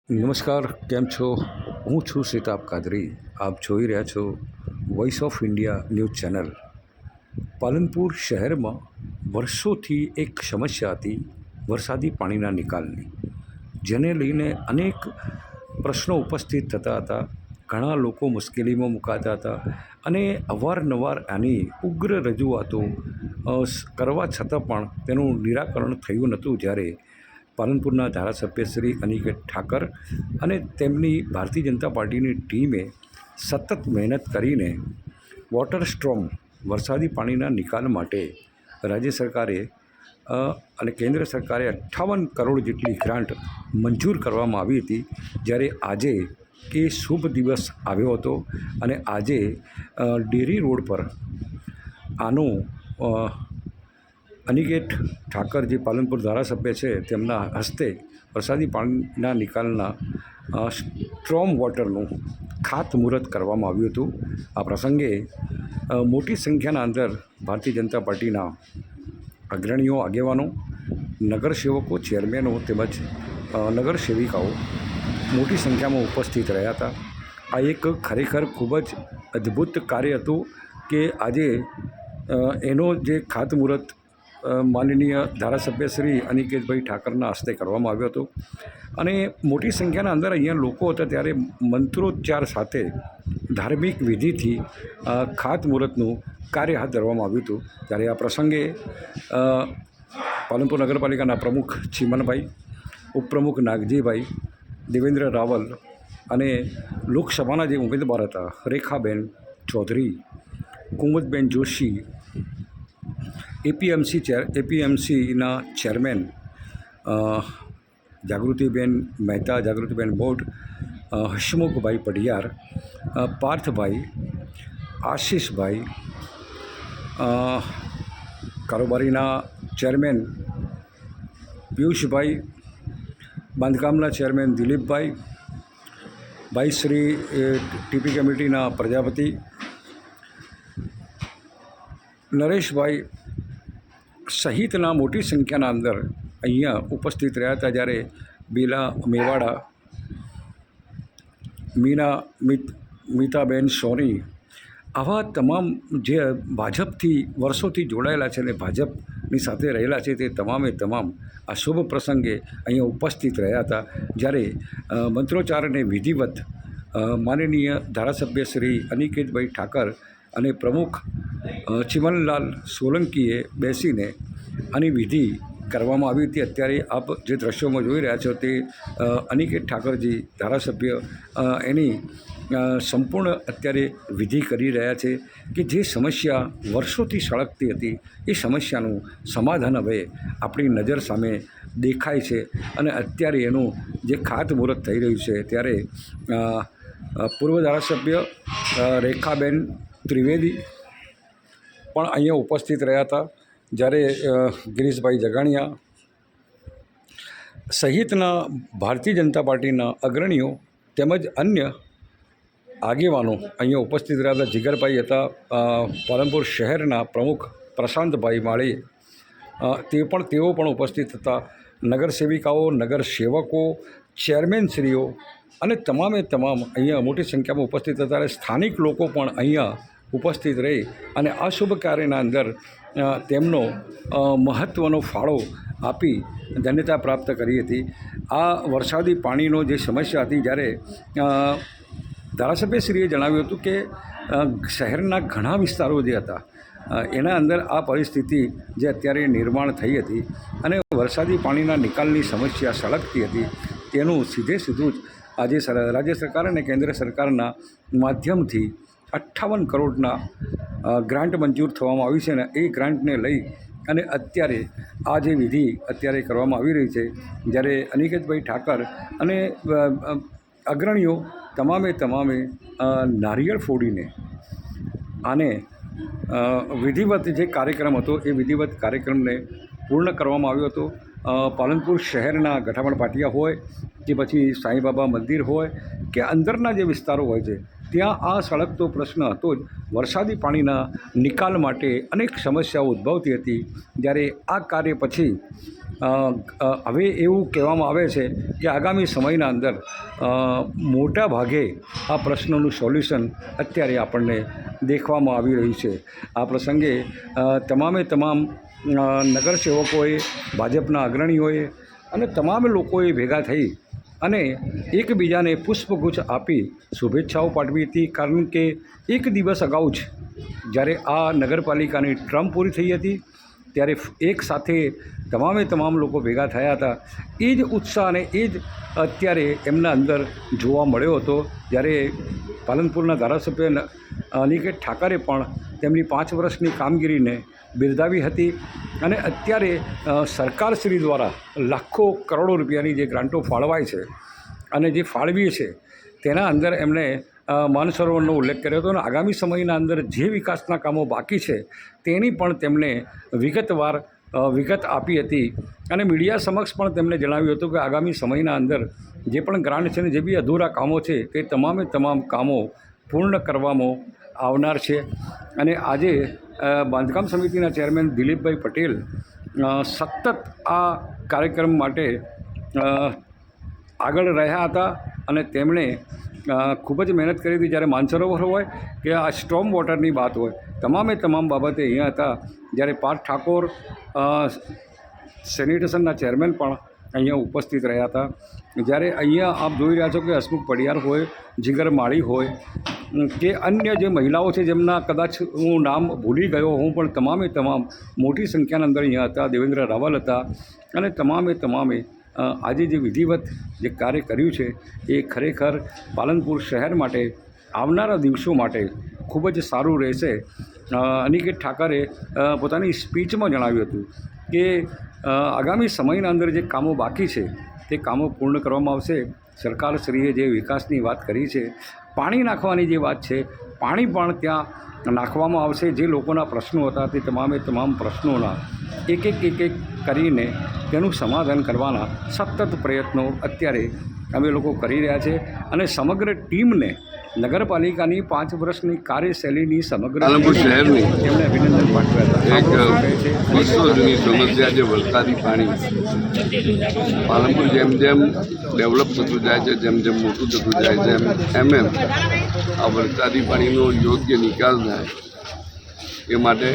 નમસ્કાર, કેમ છો? હું છું શિતાબ કાદરી. આપ જોઈ રહ્યા છો voice of India news channel. Palanpur શહેરમાં વર્ષોથી એક સમસ્યા હતી વરસાદી પાણીના નિકાલની, જેને લઈને અનેક પ્રશ્નો ઉપસ્થિત થતા હતા. ઘણા લોકો મુશ્કેલીમાં મુકાતા હતા અને અવારનવાર આની ઉગ્ર રજૂઆતો કરવા છતાં પણ તેનું નિરાકરણ થયું નહોતું. જ્યારે પાલનપુરના ધારાસભ્ય શ્રી અનિકેત ઠાકર અને તેમની ભારતીય જનતા પાર્ટીની ટીમે સતત મહેનત કરીને વોટર સ્ટ્રોમ વરસાદી પાણીના નિકાલ માટે રાજ્ય સરકારે અને કેન્દ્ર સરકારે 58 કરોડ જેટલી ગ્રાન્ટ મંજૂર કરવામાં આવી હતી. જ્યારે આજે એ શુભ દિવસ આવ્યો હતો અને આજે ડેરી રોડ પર આનું અનિકેત ઠાકર, જે પાલનપુર ધારાસભ્ય છે, તેમના હસ્તે વરસાદી પાણીના નિકાલના સ્ટ્રોમ વોટરનું ખાતમુહૂર્ત કરવામાં આવ્યું હતું. આ પ્રસંગે મોટી સંખ્યાના અંદર ભારતીય જનતા પાર્ટીના અગ્રણીઓ, આગેવાનો, નગરસેવકો, ચેરમેનો તેમજ નગર સેવિકાઓ મોટી સંખ્યામાં ઉપસ્થિત રહ્યા હતા. આ એક ખરેખર ખૂબ જ અદ્ભુત કાર્ય હતું કે આજે એનો જે ખાતમુહૂર્ત માનનીય ધારાસભ્ય શ્રી અનિકેતભાઈ ઠાકરના હસ્તે કરવામાં આવ્યો હતો અને મોટી સંખ્યાના અંદર અહીંયા લોકો હતા. ત્યારે મંત્રોચ્ચાર સાથે ધાર્મિક વિધિથી ખાતમુહૂર્તનું કાર્ય હાથ ધરવામાં આવ્યું હતું. ત્યારે આ પ્રસંગે પાલનપુર નગરપાલિકાના પ્રમુખ ચીમનભાઈ, ઉપપ્રમુખ નાગજીભાઈ, દેવેન્દ્ર રાવલ અને લોકસભાના જે ઉમેદવાર હતા રેખાબેન ચૌધરી, કુમુદબેન જોશી, એપીએમસીના ચેરમેન જાગૃતિબેન મહેતા, જાગૃતિબેન બોટ, હસમુખભાઈ પઢિયાર, પાર્થભાઈ, આશીષભાઈ, કારોબારીના ચેરમેન પિયુષભાઈ, બાંધકામના ચેરમેન દિલીપભાઈ, ભાઈશ્રી ટીપી કમિટીના પ્રજાપતિ, નરેશભાઈ સહિતના મોટી સંખ્યાના અંદર અહીંયા ઉપસ્થિત રહ્યા હતા. જ્યારે બેલા મેવાડા, મીતાબેન સોની, આવા તમામ જે ભાજપથી વર્ષોથી જોડાયેલા છે અને ભાજપની સાથે રહેલા છે, તે તમામે તમામ આ શુભ પ્રસંગે અહીંયા ઉપસ્થિત રહ્યા હતા. જ્યારે મંત્રોચ્ચાર અને વિધિવત માનનીય ધારાસભ્ય શ્રી અનિકેતભાઈ ઠાકર અને પ્રમુખ ચિમનલાલ સોલંકીએ બેસીને આની વિધિ કરવામાં આવી હતી. અત્યારે આપ જે દ્રશ્યોમાં જોઈ રહ્યા છો તે અનિકેત ઠાકરજી ધારાસભ્ય એની સંપૂર્ણ અત્યારે વિધિ કરી રહ્યા છે કે જે સમસ્યા વર્ષોથી સળગતી હતી એ સમસ્યાનું સમાધાન હવે આપણી નજર સામે દેખાય છે અને અત્યારે એનું જે ખાતમુહૂર્ત થઈ રહ્યું છે. ત્યારે પૂર્વ ધારાસભ્ય રેખાબેન ત્રિવેદી પણ અહીંયા ઉપસ્થિત રહ્યા હતા. જ્યારે ગિરીશભાઈ જગાણિયા સહિતના ભારતીય જનતા પાર્ટીના અગ્રણીઓ તેમજ અન્ય આગેવાનો અહીંયા ઉપસ્થિત રહ્યા હતા. જીગરભાઈ હતા, પાલનપુર શહેરના પ્રમુખ પ્રશાંતભાઈ માળી, તેઓ પણ ઉપસ્થિત હતા. નગર સેવિકાઓ, નગર સેવકો, ચેરમેનશ્રીઓ અને તમામે તમામ અહીંયા મોટી સંખ્યામાં ઉપસ્થિત હતા. અને સ્થાનિક લોકો પણ અહીંયા ઉપસ્થિત રહી અને આ શુભ કાર્યના અંદર તેમનો મહત્ત્વનો ફાળો આપી ધન્યતા પ્રાપ્ત કરી હતી. આ વરસાદી પાણીનો જે સમસ્યા હતી, જ્યારે ધારાસભ્યશ્રીએ જણાવ્યું હતું કે શહેરના ઘણા વિસ્તારો જે હતા એના અંદર આ પરિસ્થિતિ જે અત્યારે નિર્માણ થઈ હતી અને વરસાદી પાણીના નિકાલની સમસ્યા સળગતી હતી, તેનું સીધું જ આજે રાજ્ય સરકાર અને કેન્દ્ર સરકારના માધ્યમથી 58 કરોડના ગ્રાન્ટ મંજૂર થવામાં આવી છે. અને એ ગ્રાન્ટને લઈ અને અત્યારે આ જે વિધિ અત્યારે કરવામાં આવી રહી છે, જ્યારે અનિકેતભાઈ ઠાકર અને અગ્રણીઓ તમામે નારિયેળ ફોડીને આને વિધિવત જે કાર્યક્રમ હતો એ વિધિવત કાર્યક્રમને પૂર્ણ કરવામાં આવ્યો હતો. પાલનપુર શહેરના ગઠામણ પાટિયા હોય કે પછી સાંઈબાબા મંદિર હોય કે અંદરના જે વિસ્તારો હોય છે, ત્યાં આ સળગતો પ્રશ્ન હતો જ. વરસાદી પાણીના નિકાલ માટે અનેક સમસ્યાઓ ઉદ્ભવતી હતી. જ્યારે આ કાર્ય પછી હવે એવું કહેવામાં આવે છે કે આગામી સમયના અંદર મોટા ભાગે આ પ્રશ્નોનું સોલ્યુશન અત્યારે આપણને દેખવામાં આવી રહ્યું છે. આ પ્રસંગે તમામે તમામ નગરસેવકોએ, ભાજપના અગ્રણીઓએ અને તમામ લોકોએ ભેગા થઈ અને એકબીજાને પુષ્પગુચ્છ આપી શુભેચ્છાઓ પાઠવી હતી. કારણ કે એક દિવસ અગાઉ જ જ્યારે આ નગરપાલિકાની ટર્મ પૂરી થઈ હતી ત્યારે એક સાથે તમામ લોકો ભેગા થયા હતા. એ જ ઉત્સાહ અને એ જ અત્યારે એમના અંદર જોવા મળ્યો હતો. જ્યારે પાલનપુરના ધારાસભ્ય અનિકેત ઠાકરે પણ તેમની 5 વર્ષની કામગીરીને બિરદાવી હતી અને અત્યારે સરકારશ્રી દ્વારા લાખો કરોડો રૂપિયાની જે ગ્રાન્ટો ફાળવાય છે અને જે ફાળવી છે તેના અંદર એમણે માનસરોવરનો ઉલ્લેખ કર્યો હતો અને આગામી સમયના અંદર જે વિકાસના કામો બાકી છે તેની પણ તેમણે વિગત આપી હતી અને મીડિયા સમક્ષ પણ તેમણે જણાવ્યું હતું કે આગામી સમયના અંદર જે પણ ગ્રાન્ટ છે ને જે બી અધૂરા કામો છે તે તમામ કામો પૂર્ણ કરવામાં આવનાર છે. અને આજે બાંધકામ સમિતિના ચેરમેન દિલીપભાઈ પટેલ સતત આ કાર્યક્રમ માટે આગળ રહ્યા હતા અને તેમણે ખૂબ જ મહેનત કરી હતી. જ્યારે માનસરોવર હોય કે આ સ્ટોર્મ વોટરની વાત હોય, તમામ બાબતે અહીંયા હતા. જ્યારે પાર્થ ઠાકોર સેનિટેશનના ચેરમેન પણ અહીંયા ઉપસ્થિત રહ્યા હતા. જ્યારે અહીંયા આપ જોઈ રહ્યા છો કે હસમુખ પડિયાર હોય, જીગર માળી હોય કે અન્ય જે મહિલાઓ છે જેમના કદાચ હું નામ ભૂલી ગયો હું, પણ તમામ મોટી સંખ્યાના અંદર અહીંયા હતા. દેવેન્દ્ર રાવલ હતા અને તમામે આજે જે વિધિવત જે કાર્ય કર્યું છે એ ખરેખર પાલનપુર શહેર માટે આવનારા દિવસો માટે ખૂબ જ સારું રહેશે. અનિકેત ઠાકરે પોતાની સ્પીચમાં જણાવ્યું હતું કે આગામી સમયના અંદર જે કામો બાકી છે તે કામો પૂર્ણ કરવામાં આવશે. સરકારશ્રીએ જે વિકાસની વાત કરી છે, પાણી નાખવાની જે વાત છે, પાણી પણ ત્યાં નાખવામાં આવશે. જે લોકોના પ્રશ્નો હતા તે તમામ પ્રશ્નોના એક કરીને તેનું સમાધાન કરવાના સતત પ્રયત્નો અત્યારે અમે લોકો કરી રહ્યા છે અને સમગ્ર ટીમને નગરપાલિકાની 5 વર્ષની કાર્યશૈલીની સમગ્ર પાલનપુર શહેરની તેમને અભિનંદન પાઠવ્યા હતા. એક વર્ષો જૂની સમસ્યા છે વરસાદી પાણી. પાલનપુર જેમ ડેવલપ થતું જાય છે, જેમ મોટું થતું જાય છે એમ આ વરસાદી પાણીનો યોગ્ય નિકાલ થાય એ માટે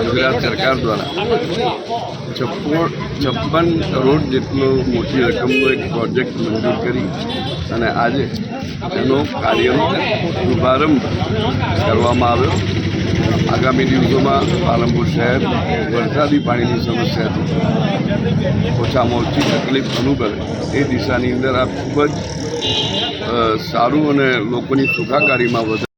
ગુજરાત સરકાર દ્વારા 56 કરોડ જેટલો મોટી રકમનો એક પ્રોજેક્ટ મંજૂર કરી અને આજે એનો કાર્યનો શુભારંભ કરવામાં આવ્યો. આગામી દિવસોમાં પાલનપુર શહેર વરસાદી પાણીની સમસ્યાથી ઓછામાં ઓછી તકલીફ અનુભવે એ દિશાની અંદર આ ખૂબ જ સારું અને લોકોની સુખાકારીમાં વધારે